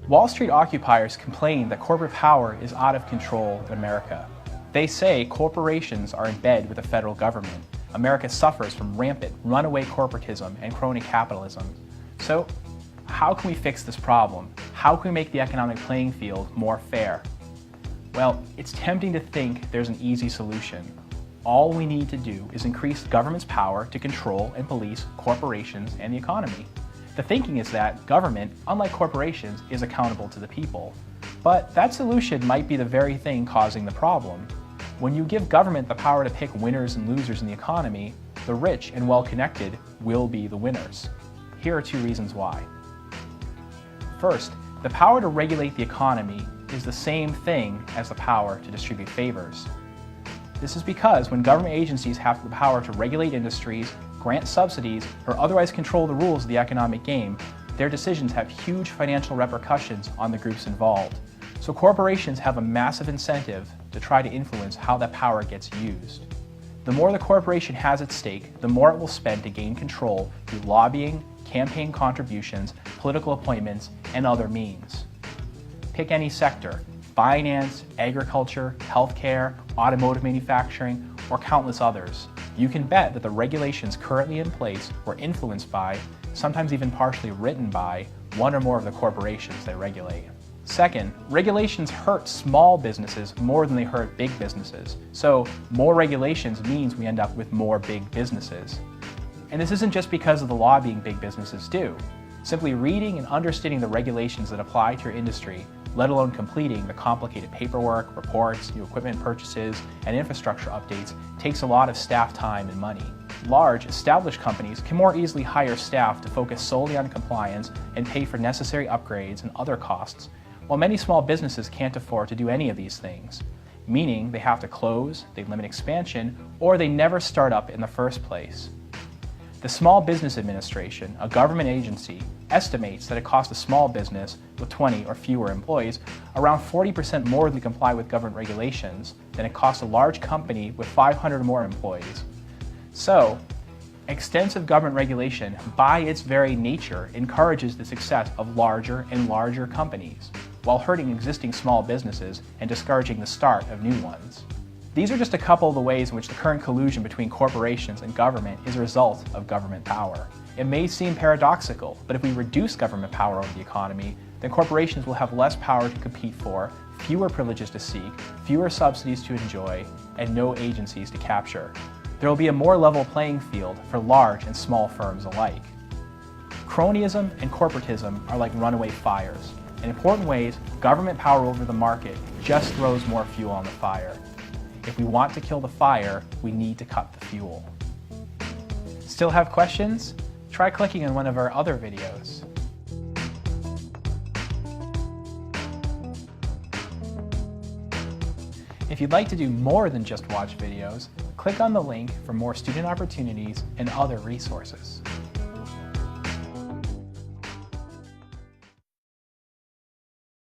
Wall Street occupiers complain that corporate power is out of control in America. They say corporations are in bed with the federal government. America suffers from rampant, runaway corporatism and crony capitalism. So, how can we fix this problem? How can we make the economic playing field more fair? Well, it's tempting to think there's an easy solution. All we need to do is increase government's power to control and police corporations and the economy. The thinking is that government, unlike corporations, is accountable to the people. But that solution might be the very thing causing the problem. When you give government the power to pick winners and losers in the economy, the rich and well-connected will be the winners. Here are 2 reasons why. First, the power to regulate the economy is the same thing as the power to distribute favors. This is because when government agencies have the power to regulate industries, grant subsidies, or otherwise control the rules of the economic game, their decisions have huge financial repercussions on the groups involved. So corporations have a massive incentive to try to influence how that power gets used. The more the corporation has at stake, the more it will spend to gain control through lobbying, campaign contributions, political appointments, and other means. Pick any sector: finance, agriculture, healthcare, automotive manufacturing, or countless others. You can bet that the regulations currently in place were influenced by, sometimes even partially written by, one or more of the corporations they regulate. Second, regulations hurt small businesses more than they hurt big businesses. So more regulations means we end up with more big businesses. And this isn't just because of the lobbying big businesses do. Simply reading and understanding the regulations that apply to your industry, let alone completing the complicated paperwork, reports, new equipment purchases, and infrastructure updates, takes a lot of staff time and money. Large, established companies can more easily hire staff to focus solely on compliance and pay for necessary upgrades and other costs, while many small businesses can't afford to do any of these things, meaning they have to close, they limit expansion, or they never start up in the first place. The Small Business Administration, a government agency, estimates that it costs a small business with 20 or fewer employees around 40% more to comply with government regulations than it costs a large company with 500 or more employees. So, extensive government regulation, by its very nature, encourages the success of larger and larger companies, while hurting existing small businesses and discouraging the start of new ones. These are just a couple of the ways in which the current collusion between corporations and government is a result of government power. It may seem paradoxical, but if we reduce government power over the economy, then corporations will have less power to compete for, fewer privileges to seek, fewer subsidies to enjoy, and no agencies to capture. There will be a more level playing field for large and small firms alike. Cronyism and corporatism are like runaway fires. In important ways, government power over the market just throws more fuel on the fire. If we want to kill the fire, we need to cut the fuel. Still have questions? Try clicking on one of our other videos. If you'd like to do more than just watch videos, click on the link for more student opportunities and other resources.